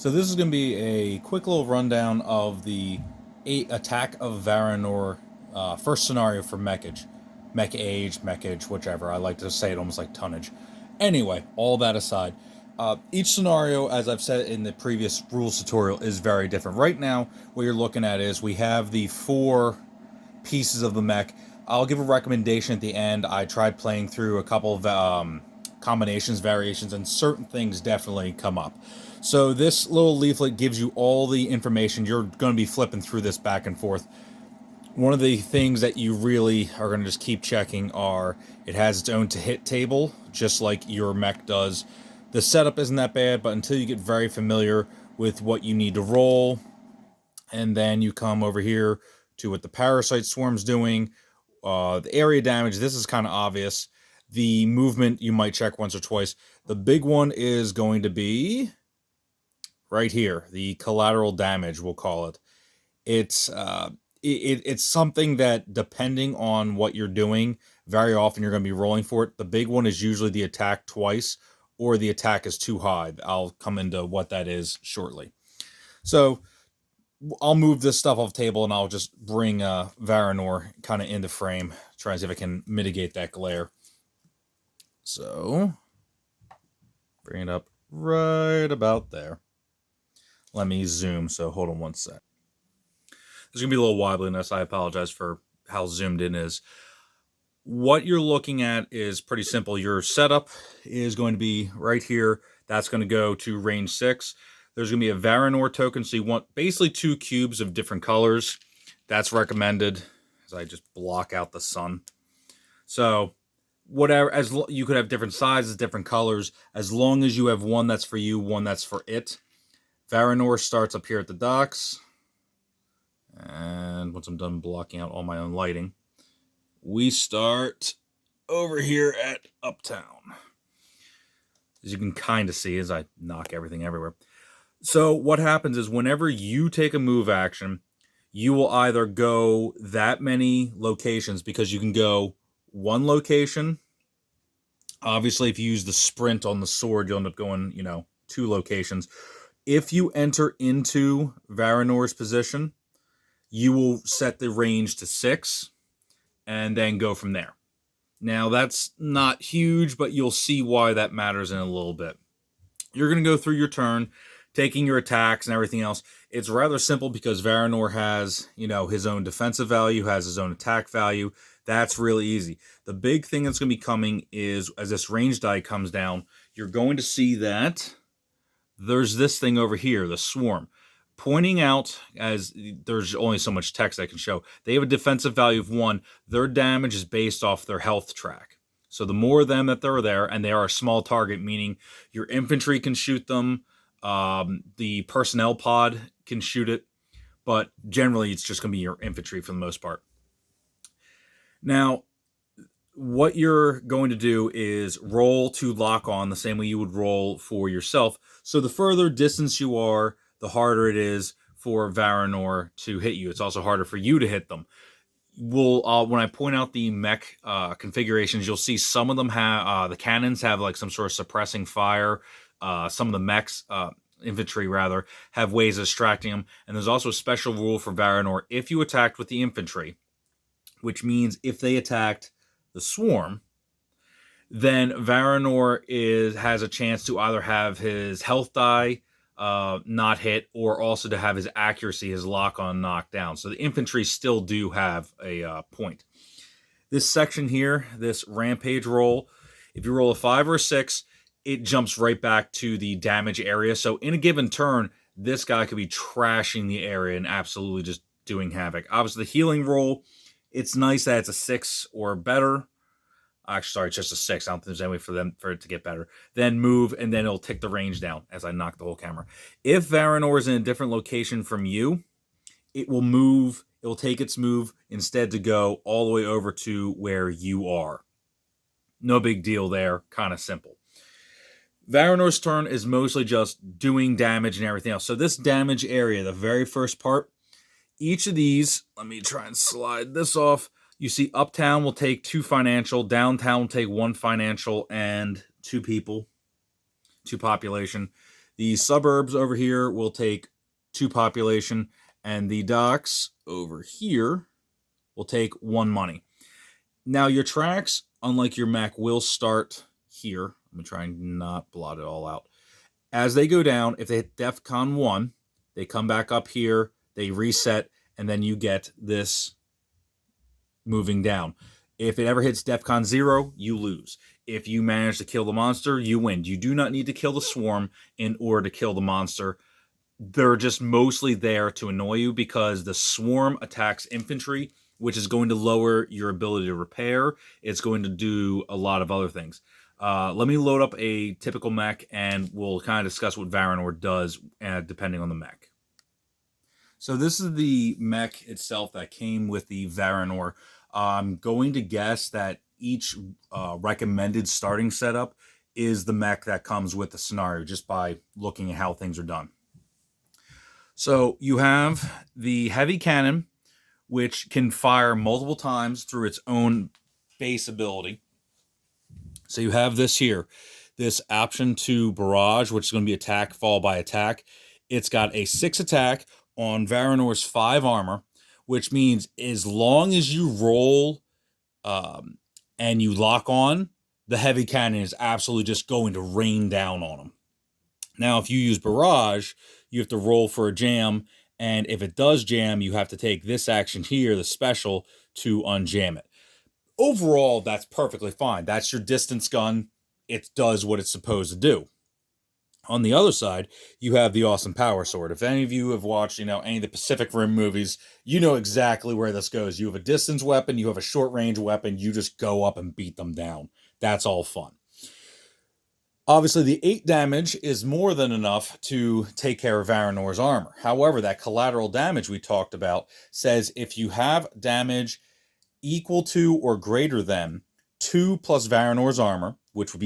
So this is going to be a quick little rundown of the attack of Varanor first scenario for MechAge. MechAge, whichever. I like to say it almost like tonnage. Anyway, all that aside, each scenario, as I've said in the previous rules tutorial, is very different. Right now, what you're looking at is we have the 4 pieces of the mech. I'll give a recommendation at the end. I tried playing through a couple of combinations, variations, and certain things definitely come up. So this little leaflet gives you all the information. You're going to be flipping through this back and forth. One of the things that you really are going to just keep checking are it has its own to-hit table, just like your mech does. The setup isn't that bad, but until you get very familiar with what you need to roll, and then you come over here to what the parasite swarm's doing. The area damage, this is kind of obvious. The movement, you might check once or twice. The big one is going to be right here, the collateral damage, we'll call it. It's something that, depending on what you're doing, very often you're going to be rolling for it. The big one is usually the attack twice, or the attack is too high. I'll come into what that is shortly. So I'll move this stuff off the table, and I'll just bring Varanor kind of into frame, try and see if I can mitigate that glare. So, bring it up right about there. Let me zoom, so hold on one sec. There's going to be a little wobbliness. I apologize for how zoomed in is. What you're looking at is pretty simple. Your setup is going to be right here. That's going to go to range 6. There's going to be a Varanor token, so you want basically 2 cubes of different colors. That's recommended, as I just block out the sun. So, whatever, you could have different sizes, different colors, as long as you have one that's for you, one that's for it. Varanor starts up here at the docks. And once I'm done blocking out all my own lighting, we start over here at Uptown. As you can kind of see as I knock everything everywhere. So what happens is whenever you take a move action, you will either go that many locations, because you can go 1 location. Obviously, if you use the sprint on the sword, you'll end up going, 2 locations. If you enter into Varanor's position, you will set the range to 6 and then go from there. Now, that's not huge, but you'll see why that matters in a little bit. You're going to go through your turn, taking your attacks and everything else. It's rather simple because Varanor has, his own defensive value, has his own attack value. That's really easy. The big thing that's going to be coming is, as this range die comes down, you're going to see that there's this thing over here, the swarm, pointing out, as there's only so much text I can show, they have a defensive value of 1. Their damage is based off their health track. So the more of them that are there, and they are a small target, meaning your infantry can shoot them, the personnel pod can shoot it, but generally it's just going to be your infantry for the most part. Now, what you're going to do is roll to lock on the same way you would roll for yourself. So the further distance you are, the harder it is for Varanor to hit you. It's also harder for you to hit them. When I point out the mech configurations, you'll see some of them have, the cannons have like some sort of suppressing fire. Some of the mechs, infantry rather, have ways of distracting them. And there's also a special rule for Varanor. If you attacked with the infantry, which means if they attacked the swarm, then Varanor has a chance to either have his health die not hit, or also to have his accuracy, his lock-on knocked down. So the infantry still do have a point. This section here, this rampage roll, if you roll a 5 or a 6, it jumps right back to the damage area. So in a given turn, this guy could be trashing the area and absolutely just doing havoc. Obviously, the healing roll, it's nice that it's a 6 or better. Actually, sorry, it's just a 6. I don't think there's any way for it to get better. Then move, and then it'll tick the range down as I knock the whole camera. If Varanor is in a different location from you, it will move. It will take its move instead to go all the way over to where you are. No big deal there. Kind of simple. Varanor's turn is mostly just doing damage and everything else. So this damage area, the very first part, each of these, let me try and slide this off. You see Uptown will take 2 financial, Downtown will take 1 financial and 2 people, 2 population. The suburbs over here will take 2 population, and the docks over here will take 1 money. Now, your tracks, unlike your mech, will start here. I'm going to try and not blot it all out. As they go down, if they hit DEFCON 1, they come back up here, they reset, and then you get this moving down. If it ever hits DEFCON 0, you lose. If you manage to kill the monster, you win. You do not need to kill the swarm in order to kill the monster. They're just mostly there to annoy you because the swarm attacks infantry, which is going to lower your ability to repair. It's going to do a lot of other things. Let me load up a typical mech, and we'll kind of discuss what Varanor does depending on the mech. So this is the mech itself that came with the Varanor. I'm going to guess that each recommended starting setup is the mech that comes with the scenario, just by looking at how things are done. So you have the heavy cannon, which can fire multiple times through its own base ability. So you have this here, this option to barrage, which is going to be attack followed by attack. It's got a 6 attack on Varanor's 5 armor, which means as long as you roll and you lock on, the heavy cannon is absolutely just going to rain down on them. Now, if you use barrage, you have to roll for a jam, and if it does jam, you have to take this action here, the special, to unjam it. Overall, that's perfectly fine. That's your distance gun. It does what it's supposed to do. On the other side, you have the awesome power sword. If any of you have watched, any of the Pacific Rim movies, you know exactly where this goes. You have a distance weapon, you have a short range weapon, you just go up and beat them down. That's all fun. Obviously, the 8 damage is more than enough to take care of Varanor's armor. However, that collateral damage we talked about says if you have damage equal to or greater than 2 plus Varanor's armor, which would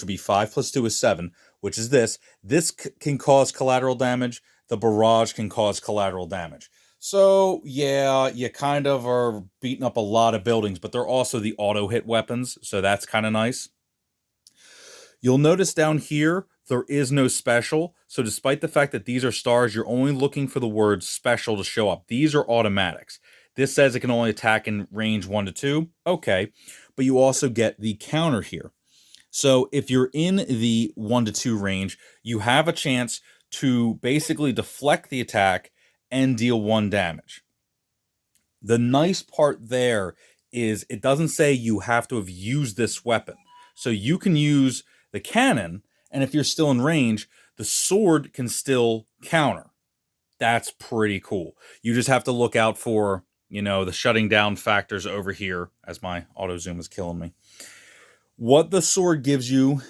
be 5 plus 2 is 7, which is this. This can cause collateral damage. The barrage can cause collateral damage. So, yeah, you kind of are beating up a lot of buildings, but they're also the auto-hit weapons, so that's kind of nice. You'll notice down here, there is no special. So despite the fact that these are stars, you're only looking for the word special to show up. These are automatics. This says it can only attack in range 1 to 2. Okay. But you also get the counter here. So if you're in the 1 to 2 range, you have a chance to basically deflect the attack and deal 1 damage. The nice part there is it doesn't say you have to have used this weapon. So you can use the cannon, and if you're still in range, the sword can still counter. That's pretty cool. You just have to look out for, the shutting down factors over here, as my auto zoom is killing me. What the sword gives you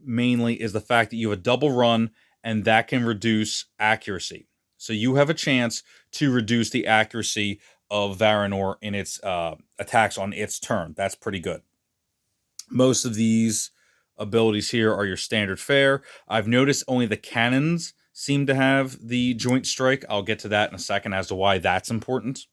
mainly is the fact that you have a double run, and that can reduce accuracy. So you have a chance to reduce the accuracy of Varanor in its attacks on its turn. That's pretty good. Most of these abilities here are your standard fare. I've noticed only the cannons seem to have the joint strike. I'll get to that in a second as to why that's important.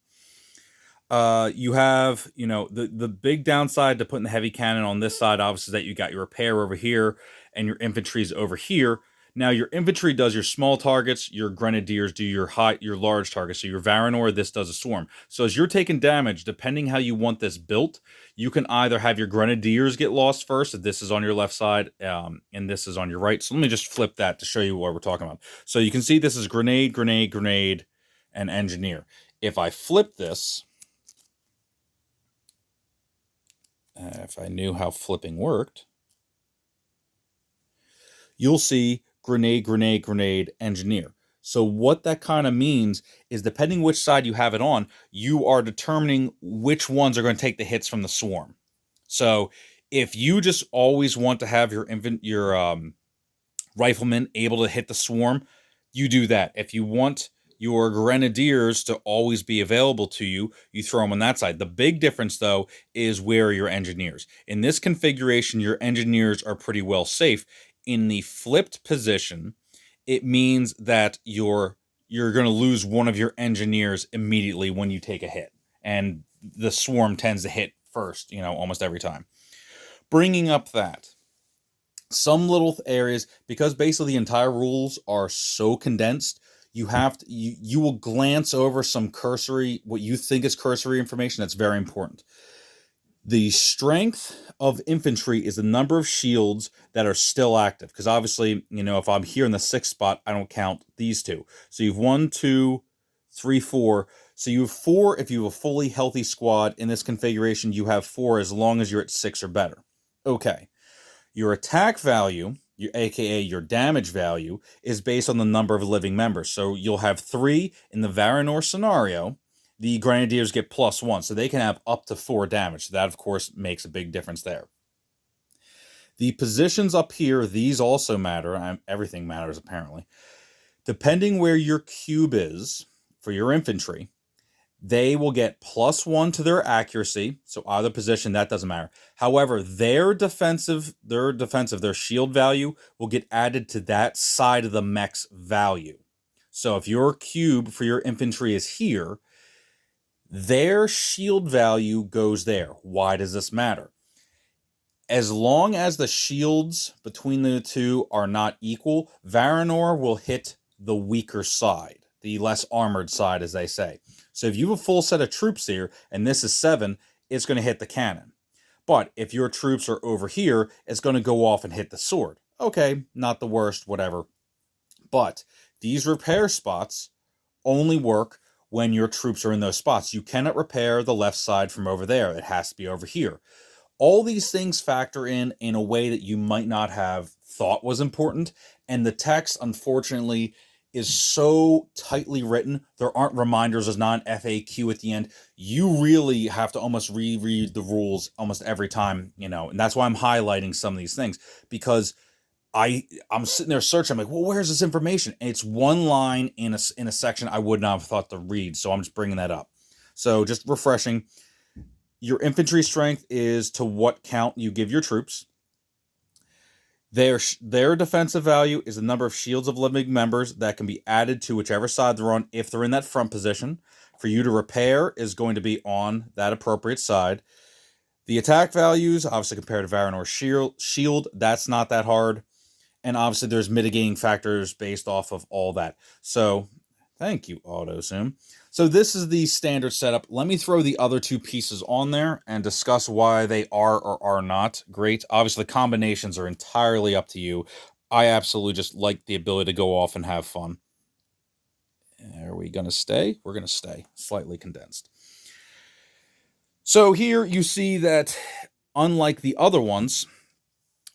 You have, the big downside to putting the heavy cannon on this side, obviously, is that you got your repair over here and your infantry is over here. Now, your infantry does your small targets, your grenadiers do your large targets. So your Varanor, this does a swarm. So as you're taking damage, depending how you want this built, you can either have your grenadiers get lost first, if this is on your left side, and this is on your right. So let me just flip that to show you what we're talking about. So you can see this is grenade, grenade, grenade, and engineer. If I flip this, if I knew how flipping worked, you'll see grenade, grenade, grenade, engineer. So what that kind of means is depending which side you have it on, you are determining which ones are going to take the hits from the swarm. So if you just always want to have your riflemen able to hit the swarm, you do that. If you want your grenadiers to always be available to you, you throw them on that side. The big difference, though, is where are your engineers. In this configuration, your engineers are pretty well safe. In the flipped position, it means that you're going to lose one of your engineers immediately when you take a hit. And the swarm tends to hit first, almost every time. Bringing up that, Some little areas, because basically the entire rules are so condensed, you will glance over some cursory, what you think is cursory information that's very important. The strength of infantry is the number of shields that are still active. Because obviously, if I'm here in the 6th spot, I don't count these two. So you have 1, 2, 3, 4. So you have 4 if you have a fully healthy squad. In this configuration, you have 4 as long as you're at 6 or better. Okay. Your attack value, aka your damage value, is based on the number of living members. So you'll have 3 in the Varanor scenario. The Grenadiers get +1, so they can have up to 4 damage. So that, of course, makes a big difference there. The positions up here, these also matter. Everything matters, apparently. Depending where your cube is for your infantry, they will get +1 to their accuracy. So either position, that doesn't matter. However, their shield value will get added to that side of the mech's value. So if your cube for your infantry is here, their shield value goes there. Why does this matter? As long as the shields between the two are not equal, Varanor will hit the weaker side, the less armored side, as they say. So if you have a full set of troops here, and this is 7, it's going to hit the cannon. But if your troops are over here, it's going to go off and hit the sword. Okay, not the worst, whatever. But these repair spots only work when your troops are in those spots. You cannot repair the left side from over there. It has to be over here. All these things factor in a way that you might not have thought was important. And the text, unfortunately, is so tightly written. There aren't reminders. There's not an FAQ at the end. You really have to almost reread the rules almost every time, and that's why I'm highlighting some of these things, because I'm sitting there searching. I'm like, well, where's this information? And it's one line in a section I would not have thought to read. So I'm just bringing that up. So just refreshing. Your infantry strength is to what count you give your troops. Their defensive value is the number of shields of living members that can be added to whichever side they're on if they're in that front position. For you to repair is going to be on that appropriate side. The attack values, obviously compared to Varanor's shield, that's not that hard. And obviously there's mitigating factors based off of all that. So, thank you, AutoZoom. So this is the standard setup. Let me throw the other 2 pieces on there and discuss why they are or are not great. Obviously, the combinations are entirely up to you. I absolutely just like the ability to go off and have fun. Are we going to stay? We're going to stay. Slightly condensed. So here you see that, unlike the other ones,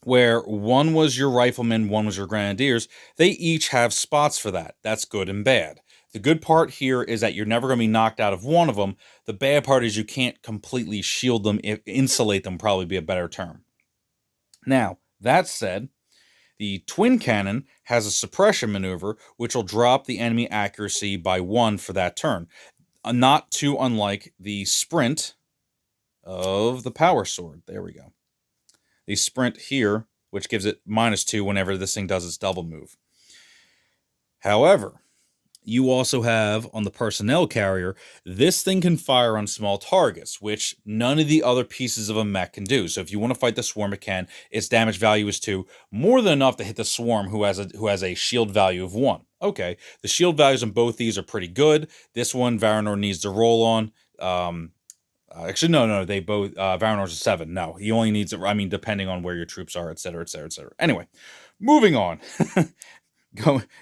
where one was your riflemen, one was your grenadiers, they each have spots for that. That's good and bad. The good part here is that you're never going to be knocked out of one of them. The bad part is you can't completely shield them, insulate them, probably be a better term. Now, that said, the twin cannon has a suppression maneuver, which will drop the enemy accuracy by 1 for that turn. Not too unlike the sprint of the power sword. There we go. The sprint here, which gives it -2 whenever this thing does its double move. However, you also have, on the personnel carrier, this thing can fire on small targets, which none of the other pieces of a mech can do. So if you want to fight the swarm, it can. Its damage value is 2, more than enough to hit the swarm, who has a shield value of 1. Okay, the shield values on both these are pretty good. This one, Varanor needs to roll on. Actually, no, they both, Varanor's a 7. No, he only needs, depending on where your troops are, etc., etc., etc. Anyway, moving on.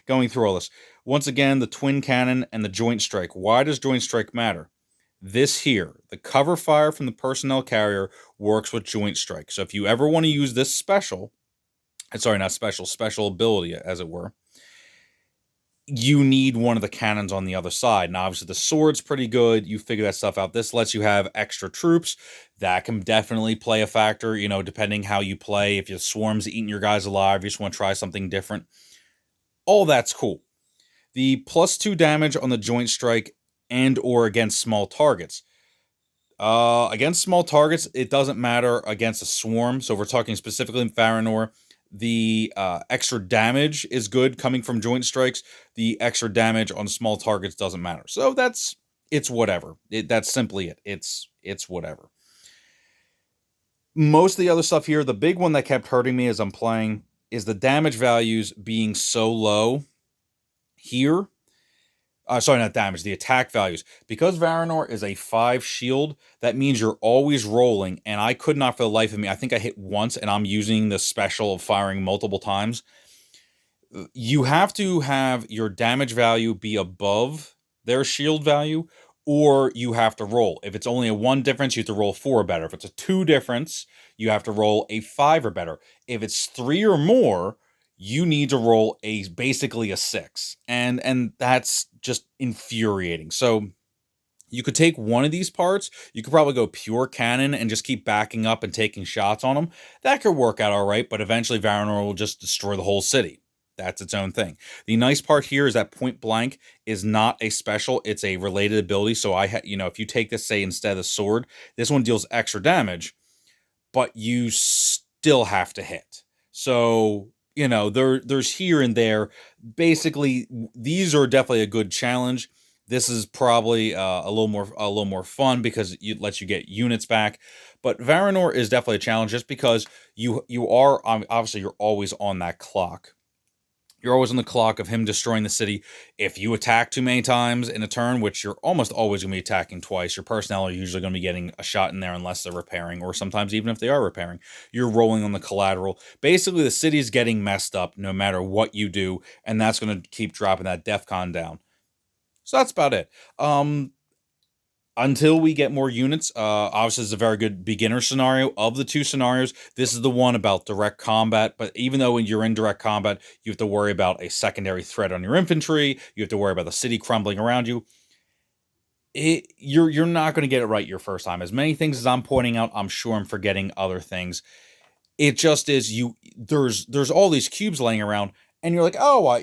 Going through all this. Once again, the twin cannon and the joint strike. Why does joint strike matter? This here, the cover fire from the personnel carrier works with joint strike. So if you ever want to use this special ability, as it were, you need one of the cannons on the other side. And obviously the sword's pretty good. You figure that stuff out. This lets you have extra troops. That can definitely play a factor, depending how you play. If your swarm's eating your guys alive, you just want to try something different. All that's cool. The +2 damage on the joint strike and or against small targets. Against small targets, it doesn't matter against a swarm. So if we're talking specifically in Varanor, the extra damage is good coming from joint strikes. The extra damage on small targets doesn't matter. So it's whatever. That's simply it. It's whatever. Most of the other stuff here, the big one that kept hurting me as I'm playing is the damage values being so low here. Sorry, not damage, the attack values. Because Varanor is a 5 shield, that means you're always rolling, and I could not for the life of me, I think I hit once, and I'm using the special of firing multiple times. You have to have your damage value be above their shield value, or you have to roll. If it's only a 1 difference, you have to roll 4 or better. If it's a 2 difference, you have to roll a 5 or better. If it's 3 or more, you need to roll basically a 6. And that's just infuriating. So you could take one of these parts, you could probably go pure cannon and just keep backing up and taking shots on them. That could work out all right, but eventually Varanor will just destroy the whole city. That's its own thing. The nice part here is that point blank is not a special, it's a related ability. So if you take this, say, instead of the sword, this one deals extra damage, but you still have to hit. So, there's here and there. Basically, these are definitely a good challenge. This is probably a little more fun because it lets you get units back. But Varanor is definitely a challenge just because you are obviously you're always on that clock. You're always on the clock of him destroying the city. If you attack too many times in a turn, which you're almost always going to be attacking twice, your personnel are usually going to be getting a shot in there unless they're repairing, or sometimes even if they are repairing, you're rolling on the collateral. Basically, the city's getting messed up no matter what you do, and that's going to keep dropping that DEFCON down. So that's about it. Until we get more units, obviously it's a very good beginner scenario. Of the 2 scenarios, this is the one about direct combat, but even though when you're in direct combat, you have to worry about a secondary threat on your infantry, you have to worry about the city crumbling around you. You're not going to get it right your first time. As many things as I'm pointing out, I'm sure I'm forgetting other things. It just is there's all these cubes laying around, and you're like, oh,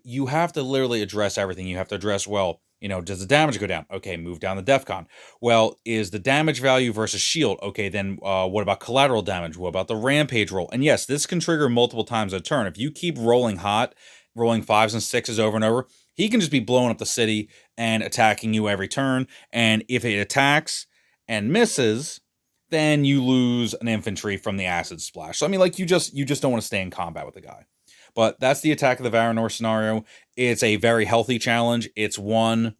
you have to literally address everything. You have to address, well, does the damage go down? Okay, move down the DEFCON. Well, is the damage value versus shield? Okay, then what about collateral damage? What about the rampage roll? And yes, this can trigger multiple times a turn. If you keep rolling hot, rolling 5s and 6s over and over, he can just be blowing up the city and attacking you every turn. And if it attacks and misses, then you lose an infantry from the acid splash. So, you just don't want to stay in combat with the guy. But that's the Attack of the Varanor scenario. It's a very healthy challenge. It's one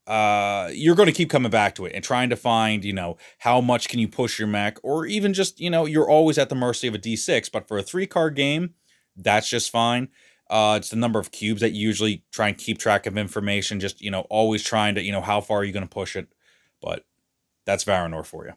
you're going to keep coming back to it and trying to find, how much can you push your mech, or even just, you're always at the mercy of a D6. But for a 3-card game, that's just fine. It's the number of cubes that you usually try and keep track of information. Just, always trying to, how far are you going to push it. But that's Varanor for you.